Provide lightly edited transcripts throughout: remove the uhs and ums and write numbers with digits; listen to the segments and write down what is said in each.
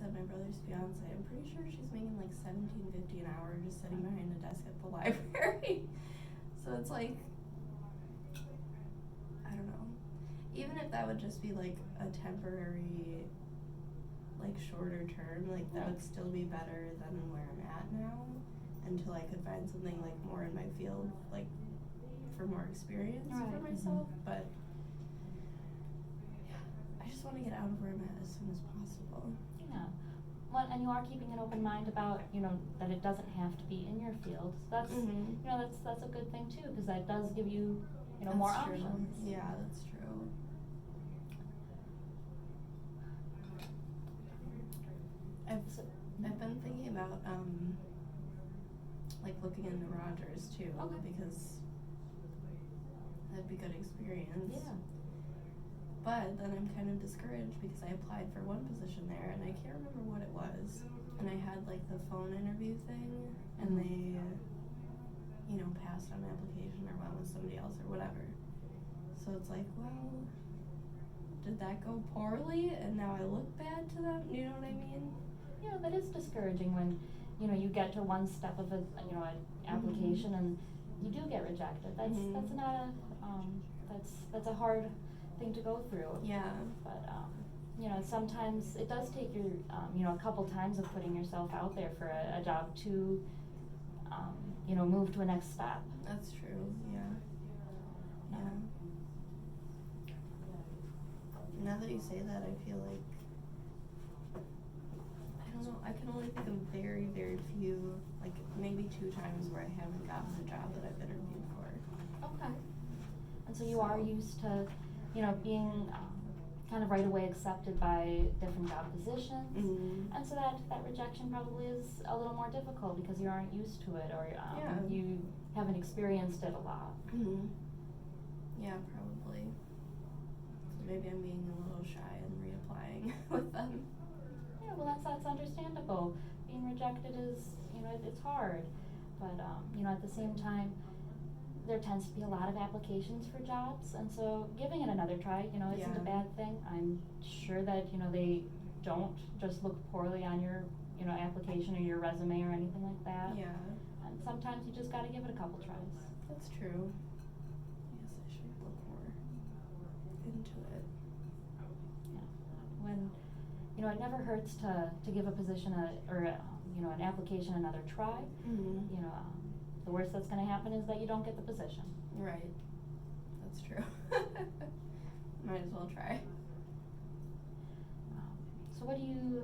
said, my brother's fiance, I'm pretty sure she's making like $17.50 an hour just sitting behind a desk at the library. So it's like, I don't know. Even if that would just be like a temporary, like shorter term, like that would still be better than where I'm at now, until I could find something like more in my field, like for more experience for myself. But yeah, I just want to get out of where I'm at as soon as possible. Yeah. Well, and you are keeping an open mind about, that it doesn't have to be in your field. So that's, that's a good thing too, because that does give you, more true. options. Yeah, that's true. I've been thinking about like looking into Rogers too, because that'd be good experience. Yeah. But then I'm kind of discouraged because I applied for one position there and I can't remember what it was. And I had like the phone interview thing, and they, passed on my application or went with somebody else or whatever. So it's like, well, did that go poorly and now I look bad to them? You know what I mean? Yeah, that is discouraging when, you get to one step of an application and you do get rejected. That's not a, that's a hard thing to go through. Yeah. But, sometimes it does take your, a couple times of putting yourself out there for a job to, move to a next step. That's true, yeah. Yeah. Now that you say that, I feel like, I don't know, I can only think of very, very few, like maybe 2 times where I haven't gotten a job that I've interviewed for. Okay. And so you are used to, being kind of right away accepted by different job positions. And so that rejection probably is a little more difficult because you aren't used to it, or you haven't experienced it a lot. Yeah, probably. So maybe I'm being a little shy and reapplying with them. Yeah, well that's understandable. Being rejected is, it's hard. But, at the same time, there tends to be a lot of applications for jobs, and so giving it another try, isn't a bad thing. I'm sure that, they don't just look poorly on your, application or your resume or anything like that. Yeah. And sometimes you just gotta give it a couple tries. That's true. Yes, I should look more into it. Yeah. When, it never hurts to give a position an application another try. The worst that's going to happen is that you don't get the position. Right. That's true. Might as well try. So what do you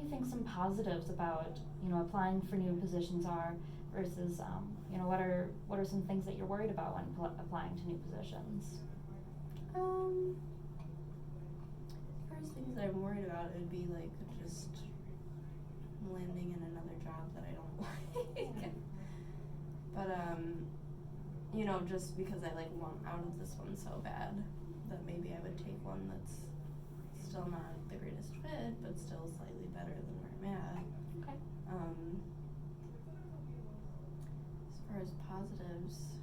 think some positives about, applying for new positions are versus, what are some things that you're worried about when applying to new positions? First things that I'm worried about would be like just landing in another job that I don't like. But, just because I want out of this one so bad, that maybe I would take one that's still not the greatest fit, but still slightly better than where I'm at. Okay. As far as positives,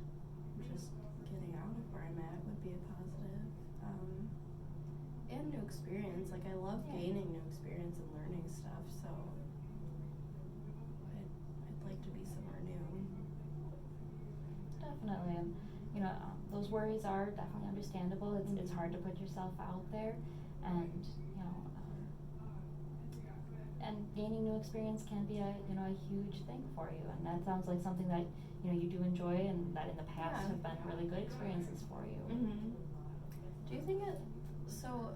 just getting out of where I'm at would be a positive. And new experience. Like, I love gaining new experience and learning stuff, so I'd like to be somewhere new. Definitely, and those worries are definitely understandable. It's hard to put yourself out there, and and gaining new experience can be a huge thing for you. And that sounds like something that you do enjoy, and that in the past have been really good experiences for you. Do you think so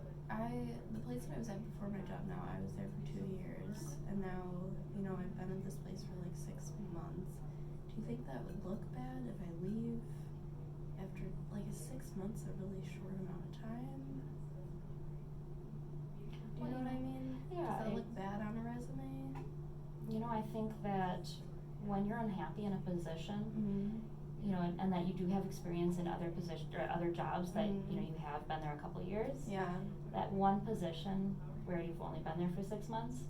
the place that I was at before my job now, I was there for 2 years, and now I've been at this place for like 6 months. Do you think that would look bad if I leave after, like, 6 months a really short amount of time? Do you know what I mean? Yeah. Does that look bad on a resume? I think that when you're unhappy in a position, and that you do have experience in other positions or other jobs that, you have been there a couple of years. Yeah. That one position where you've only been there for 6 months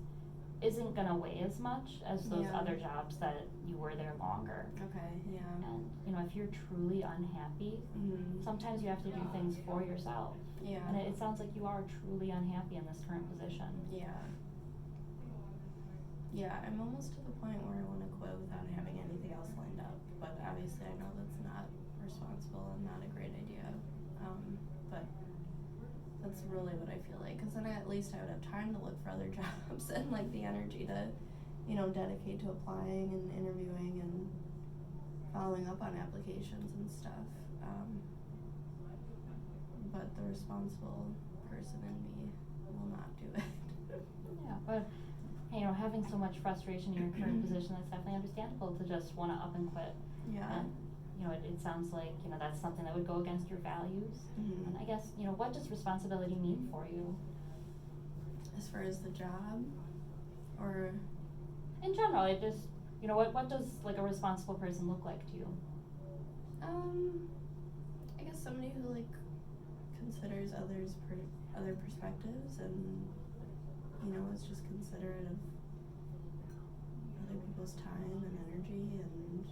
isn't gonna weigh as much as those other jobs that you were there longer. Okay, yeah. And, if you're truly unhappy, sometimes you have to do things for yourself. Yeah. And it sounds like you are truly unhappy in this current position. Yeah. Yeah, I'm almost to the point where I want to quit without having anything else lined up. But obviously, I know that's not responsible and not a great idea. But that's really what I feel like. Because then at least I would have time to look for other jobs and like the energy to, dedicate to applying and interviewing and following up on applications and stuff. But the responsible person in me will not do it. Yeah, but having so much frustration in your current position, that's definitely understandable to just want to up and quit. Yeah. And it sounds like that's something that would go against your values. Mm-hmm. And I guess what does responsibility mean for you? As far as the job, or in general, it just what does like a responsible person look like to you? I guess somebody who like considers other perspectives and is just considerate of other people's time and energy, and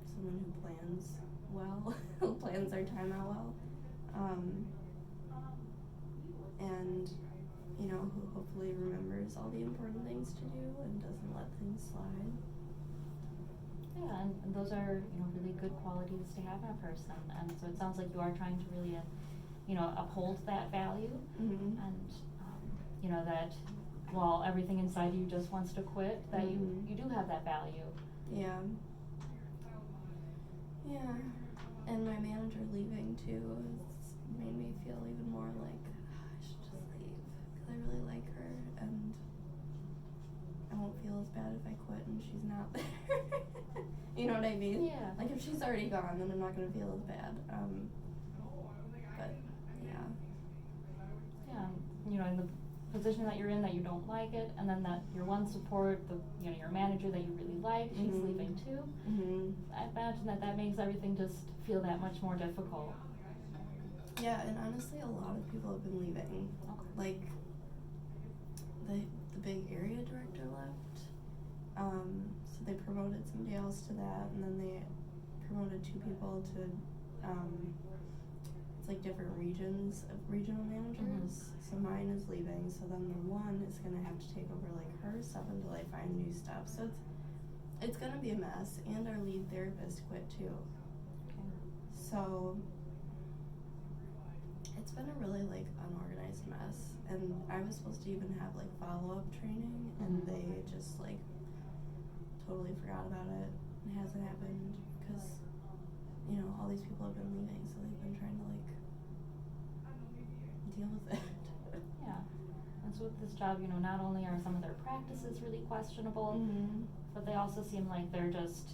someone who plans well, who plans their time out well, and who hopefully remembers all the important things to do and doesn't let things slide. Yeah, and those are really good qualities to have in a person, and so it sounds like you are trying to really uphold that value. Mm-hmm. And that while everything inside you just wants to quit, that Mm-hmm. you do have that value. Yeah. And my manager leaving too has made me feel even more like I should just leave, because I really like her and I won't feel as bad if I quit and she's not there. You know what I mean? Yeah. Like if she's already gone, then I'm not gonna feel as bad. But yeah. Yeah, in the position that you're in, that you don't like it, and then that your one support, your manager that you really like, she's Mm-hmm. leaving too. Mm-hmm. I imagine that makes everything just feel that much more difficult. Yeah, and honestly, a lot of people have been leaving. Okay. Like the big area director left. So they promoted somebody else to that, and then they promoted 2 people to it's like different regions of regional managers. Mm-hmm. So mine is leaving, so then the one is gonna have to take over like her stuff until I find new stuff. So it's gonna be a mess, and our lead therapist quit too. Okay. So it's been a really like unorganized mess, and I was supposed to even have like follow-up training, and they just like totally forgot about it. It hasn't happened because all these people have been leaving, so they've been trying to like deal with it. Yeah. And so with this job, not only are some of their practices really questionable, Mm-hmm. but they also seem like they're just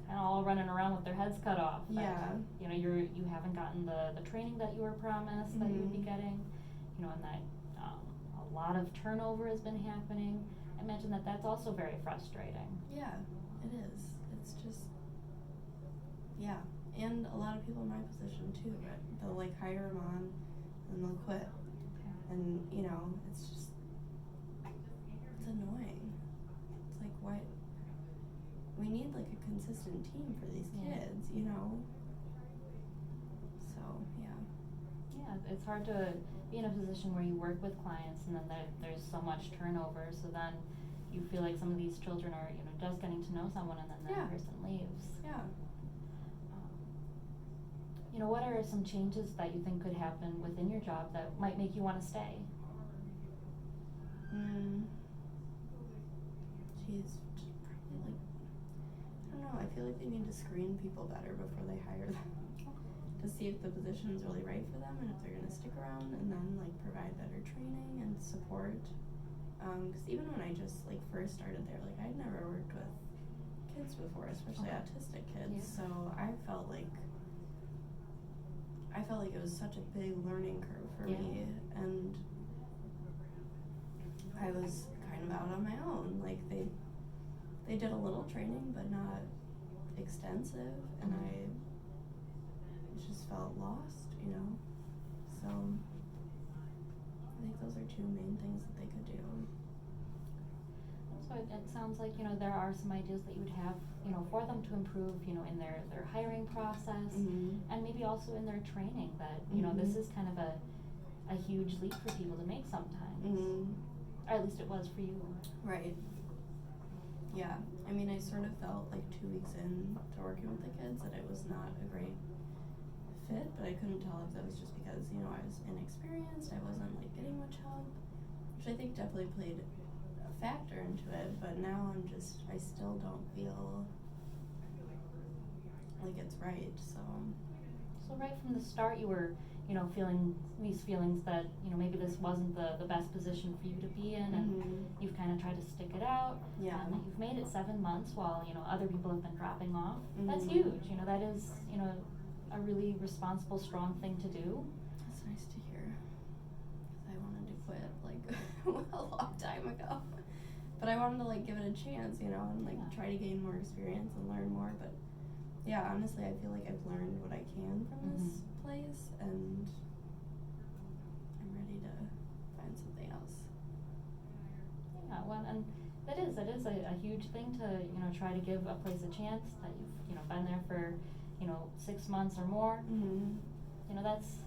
kind of all running around with their heads cut off. Yeah. That, you haven't gotten the training that you were promised that you would be Mhm. getting, and that a lot of turnover has been happening. I imagine that that's also very frustrating. Yeah, it is. It's just, yeah. And a lot of people in my position too, right? They'll like hire them on and they'll quit. Okay. And, it's just, it's annoying. It's like, why? We need like a consistent team for these kids, So, yeah. Yeah, it's hard to be in a position where you work with clients and then there's so much turnover, so then you feel like some of these children are, just getting to know someone and then that person leaves. Yeah. What are some changes that you think could happen within your job that might make you want to stay? Geez, just probably like, I don't know, I feel like they need to screen people better before they hire them. To see if the position is really right for them and if they're gonna stick around, and then like provide better training and support. Cause even when I just like first started there, like I'd never worked with kids before, especially autistic kids. Yeah. So I felt like it was such a big learning curve for me, and I was kind of out on my own. Like they did a little training, but not extensive, and I just felt lost, So I think those are 2 main things that they could do. So it sounds like, there are some ideas that you would have, for them to improve, in their hiring process, Mm-hmm. and maybe also in their training that, Mm-hmm. this is kind of a huge leap for people to make sometimes. Mm-hmm. or at least it was for you. Right. Yeah. I mean, I sort of felt like 2 weeks in to working with the kids that it was not a great fit, but I couldn't tell if that was just because, you know, I was inexperienced, I wasn't like getting much help, which I think definitely played a factor into it, but now I still don't feel like it's right, so. So right from the start you were, you know, feeling these feelings that, you know, maybe this wasn't the best position for you to be in, and you've kind of tried to stick it out. Yeah. You've made it 7 months while, you know, other people have been dropping off. That's huge, you know, that is, you know, a really responsible, strong thing to do. That's nice to hear, because I wanted to quit, like, a long time ago. But I wanted to, like, give it a chance, you know, and, like, try to gain more experience and learn more, but yeah, honestly, I feel like I've learned what I can from this place, and I'm ready to find something else. Yeah, well, and that is a huge thing to, you know, try to give a place a chance that you've, you know, been there for, you know, 6 months or more. You know, that's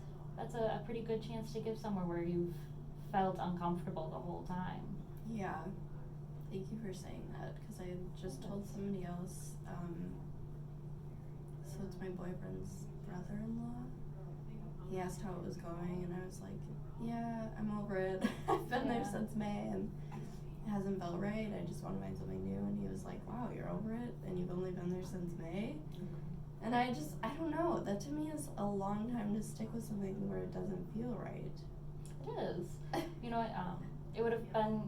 a pretty good chance to give somewhere where you've felt uncomfortable the whole time. Yeah, thank you for saying that, because I just told somebody else, so it's my boyfriend's brother-in-law. He asked how it was going, and I was like, yeah, I'm over it. I've been there since May, and it hasn't felt right. I just want to find something new. And he was like, wow, you're over it, and you've only been there since May? And I don't know. That to me is a long time to stick with something where it doesn't feel right. It is. You know, it would have been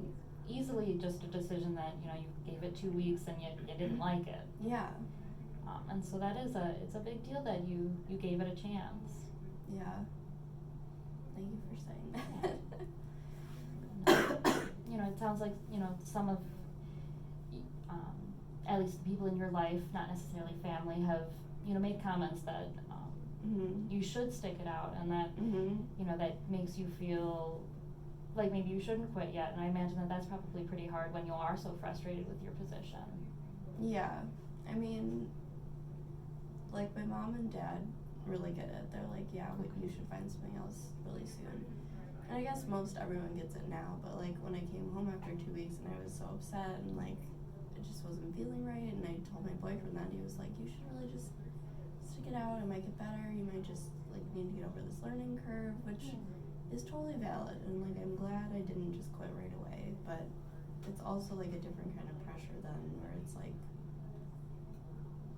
easily just a decision that, you know, you gave it 2 weeks and you didn't like it. Yeah. And so that is it's a big deal that you gave it a chance. Yeah. Thank you for saying that. You know, it sounds like, you know, some of, at least the people in your life, not necessarily family, have, you know, made comments that you should stick it out, and that, you know, that makes you feel like maybe you shouldn't quit yet. And I imagine that that's probably pretty hard when you are so frustrated with your position. Yeah. I mean, like, my mom and dad really get it. They're like, yeah, you should find something else really soon. And I guess most everyone gets it now, but, like, when I came home after 2 weeks and I was so upset and, like, it just wasn't feeling right, and I told my boyfriend that, he was like, you should really just stick it out, it might get better, you might just, like, need to get over this learning curve, which is totally valid, and, like, I'm glad I didn't just quit right away, but it's also, like, a different kind of pressure then, where it's like,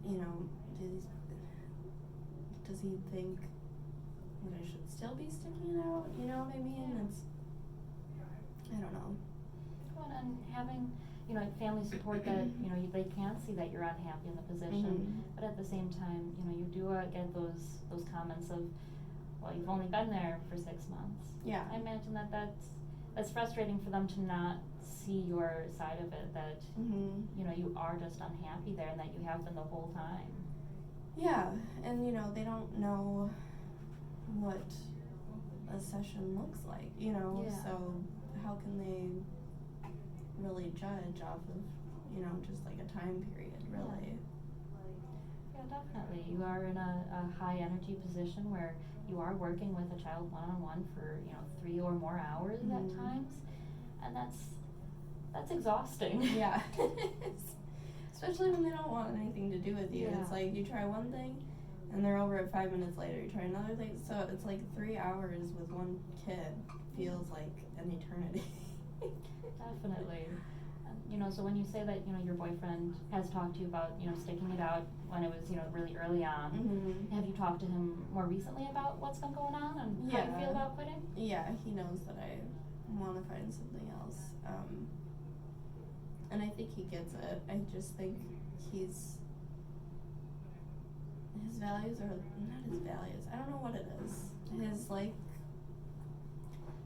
you know, does he think that I should still be sticking it out? You know what I mean? I don't know. Well, and having, you know, family support that, you know, they can see that you're unhappy in the position, but at the same time, you know, you do get those comments of, well, you've only been there for 6 months. Yeah. I imagine that's frustrating for them to not see your side of it, that, you know, you are just unhappy there and that you have been the whole time. Yeah, and, you know, they don't know what a session looks like, you know, so how can they really judge off of, you know, just like a time period, really? Yeah, definitely. You are in a high energy position where you are working with a child one-on-one for, you know, 3 or more hours at times, and that's exhausting. Yeah. Especially when they don't want anything to do with you. It's like you try one thing and they're over it 5 minutes later. You try another thing. So it's like 3 hours with one kid feels like an eternity. Definitely. You know, so when you say that, you know, your boyfriend has talked to you about, you know, sticking it out when it was, you know, really early on, have you talked to him more recently about what's been going on and how you feel about quitting? Yeah, he knows that I want to find something else. And I think he gets it. I just think his values are not his values. I don't know what it is.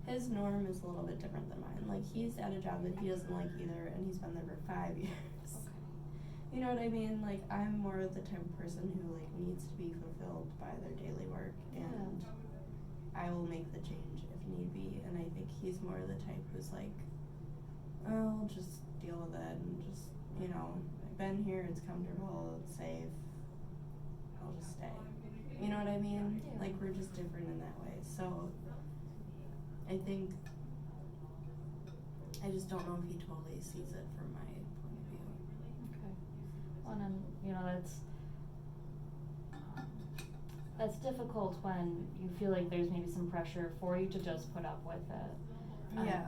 His norm is a little bit different than mine. Like, he's at a job that he doesn't like either, and he's been there for 5 years. Okay. You know what I mean? Like, I'm more of the type of person who, like, needs to be fulfilled by their daily work, and I will make the change if need be. And I think he's more the type who's like, oh, I'll just deal with it and just, you know, I've been here, it's comfortable, it's safe, I'll just stay. You know what I mean? Yeah. Like, we're just different in that way. So I think I just don't know if he totally sees it from my point of view. Okay. Well, and you know, that's difficult when you feel like there's maybe some pressure for you to just put up with it. Yeah.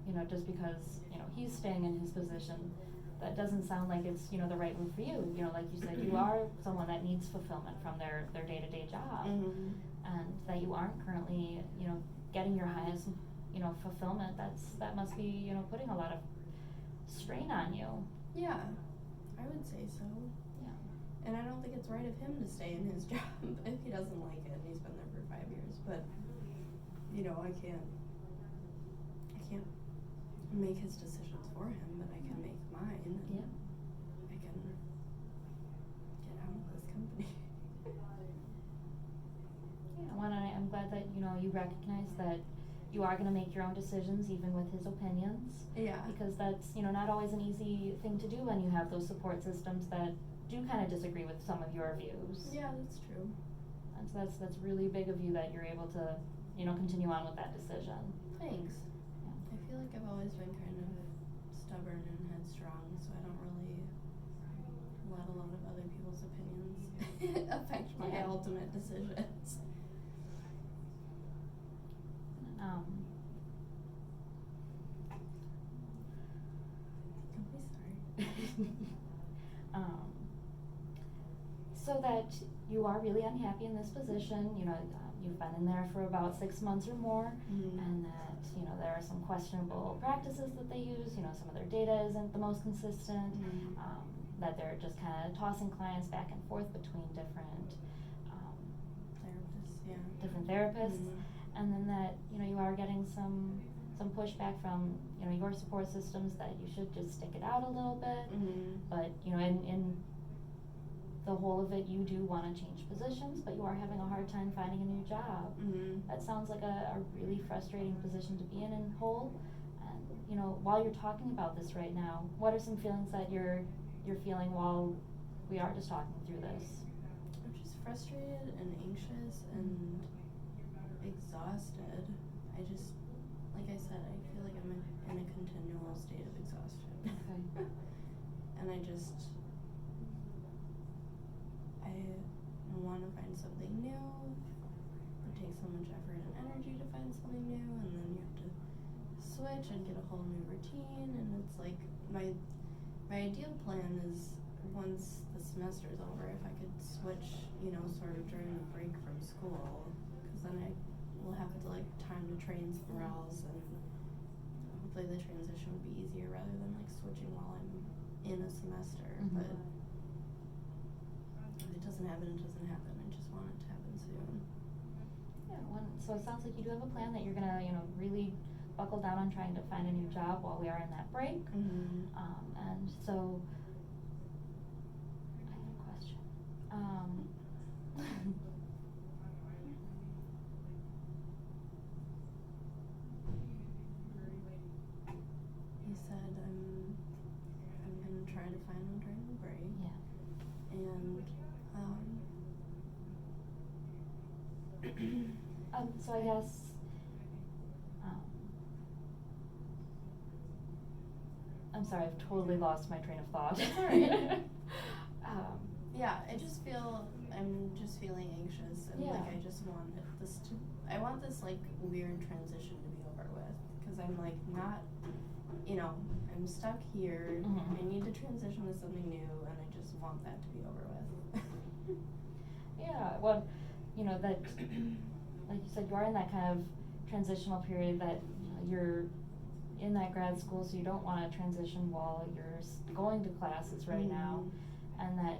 You know, just because, you know, he's staying in his position, that doesn't sound like it's, you know, the right move for you. You know, like you said, you are someone that needs fulfillment from their day-to-day job. Mm-hmm. And that you aren't currently, you know, getting your highest, you know, fulfillment. That must be, you know, putting a lot of strain on you. Yeah, I would say so. Yeah. And I don't think it's right of him to stay in his job if he doesn't like it and he's been there for 5 years. But, you know, I can't make his decisions for him, but I can make mine. And Yeah. I can get out of this company. Yeah, well, I'm glad that, you know, you recognize that you are going to make your own decisions even with his opinions. Yeah. Because that's, you know, not always an easy thing to do when you have those support systems that do kind of disagree with some of your views. Yeah, that's true. And so that's really big of you that you're able to, you know, continue on with that decision. Thanks. Yeah. I feel like I've always been kind of stubborn and headstrong, so I don't really let a lot of other people's opinions affect my Yeah. ultimate decisions. Don't be sorry. So that you are really unhappy in this position, you know, you've been in there for about 6 months or more, Mhm. and that, you know, there are some questionable practices that they use, you know, some of their data isn't the most consistent, Mhm. that they're just kind of tossing clients back and forth between different Therapists, yeah. therapists, Mhm. and then that, you know, you are getting some pushback from, you know, your support systems that you should just stick it out a little bit, Mhm. but, you know, in the whole of it, you do want to change positions, but you are having a hard time finding a new job. Mhm. That sounds like a really frustrating position to be in whole. And, you know, while you're talking about this right now, what are some feelings that you're feeling while we are just talking through this? I'm just frustrated and anxious and exhausted. I just, like I said, I feel like I'm in a continual state of exhaustion. Okay. And I want to find something new. It takes so much effort and energy to find something new, and then you have to switch and get a whole new routine. And it's like my ideal plan is once the semester is over, if I could switch, you know, sort of during the break from school, because then I will have like time to train somewhere else, and hopefully the transition would be easier rather than like switching while I'm in a semester. Mhm. But if it doesn't happen, it doesn't happen. I just want it to happen soon. Yeah, so it sounds like you do have a plan that you're gonna, you know, really buckle down on trying to find a new job while we are in that break. Mm-hmm. And so, I have a question. You said I'm gonna try to find one during the break. Yeah. And So I guess, I'm sorry, I've totally lost my train of thought. That's all right. Yeah. I'm just feeling anxious, and like I just want I want this like weird transition to be over with, because I'm like not, you know, I'm stuck here. Mhm. I need to transition to something new, and I just want that to be over with. Yeah, well, you know, that, like you said, you are in that kind of transitional period that, you know, you're in that grad school, so you don't want to transition while you're going to classes right now, and that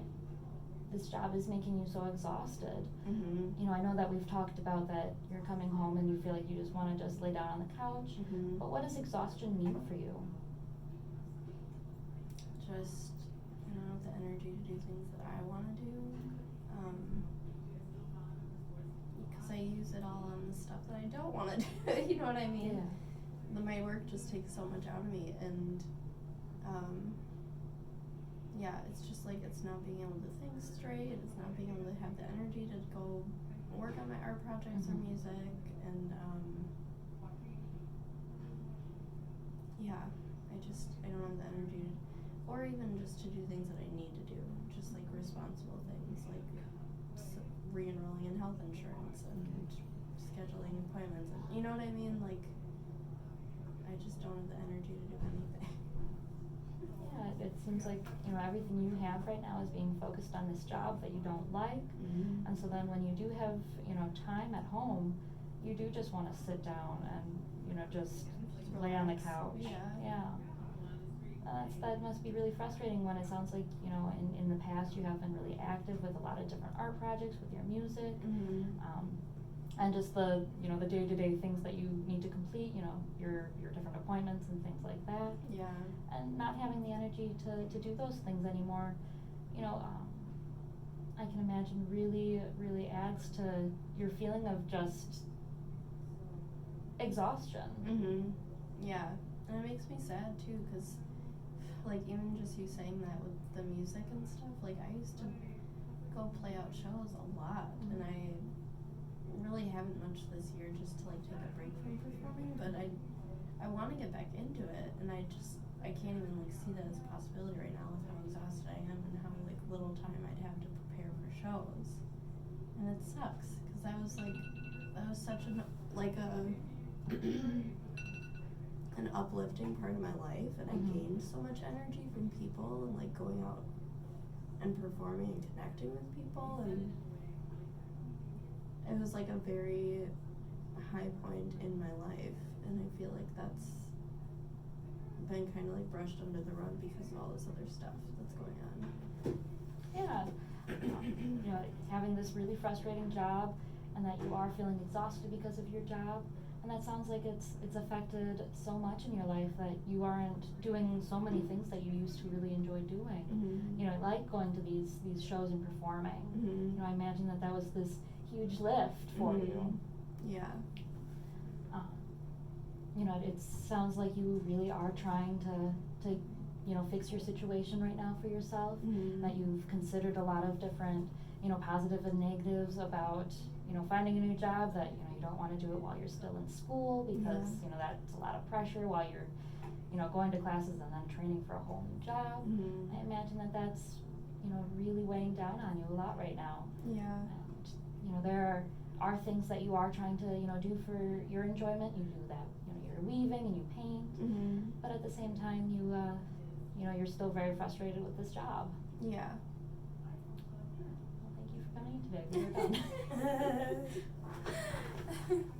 this job is making you so exhausted. Mm-hmm. You know, I know that we've talked about that you're coming home and you feel like you just want to just lay down on the couch, Mm-hmm. but what does exhaustion mean for you? Just, I don't have the energy to do things that I want to do, because I use it all on the stuff that I don't want to do. You know what I mean? Yeah. My work just takes so much out of me, and yeah, it's just like it's not being able to think straight. It's not being able to have the energy to go work on my art projects or Mhm. music, and yeah, I don't have the energy or even just to do things that I need to do, just like responsible things like re-enrolling in health insurance and scheduling appointments, and you know what I mean? Like, I just don't have the energy to do anything. Yeah, it seems like, you know, everything you have right now is being focused on this job that you don't like. Mm-hmm. And so then when you do have, you know, time at home, you do just want to sit down and, you know, just lay on the couch. Yeah. That must be really frustrating when it sounds like, you know, in the past you have been really active with a lot of different art projects with your music. Mm-hmm. And just the, you know, the day-to-day things that you need to complete, you know, your different appointments and things like that. Yeah. And not having the energy to do those things anymore, you know, I can imagine really, really adds to your feeling of just exhaustion. Mm-hmm. Yeah. And it makes me sad too, because like even just you saying that with the music and stuff, like I used to go play out shows a lot, and I really haven't much this year just to like take a break from performing, but I want to get back into it, and I can't even like see that as a possibility right now with how exhausted I am and how like little time I'd have to prepare for shows, and it sucks because that was such an an uplifting part of my life, and I gained so much energy from people and like going out and performing and connecting with people, and it was like a very high point in my life, and I feel like that's been kind of like brushed under the rug because of all this other stuff that's going on. Yeah. You know, having this really frustrating job, and that you are feeling exhausted because of your job, and that sounds like it's affected so much in your life that you aren't doing so many things that you used to really enjoy doing. Mm-hmm. You know, like going to these shows and performing. Mm-hmm. You know, I imagine that was this huge lift for you. Yeah. You know, it sounds like you really are trying to you know, fix your situation right now for yourself. Mm-hmm. That you've considered a lot of different, you know, positive and negatives about, you know, finding a new job, that, you know, you don't want to do it while you're still in school because, you know, that's a lot of pressure while you're, you know, going to classes and then training for a whole new job. Mm-hmm. I imagine that that's, you know, really weighing down on you a lot right now. Yeah. And, you know, there are things that you are trying to, you know, do for your enjoyment. You do that, you know, you're weaving and you paint, but at the same time you know, you're still very frustrated with this job. Yeah. Well, thank you for coming in today. We were done.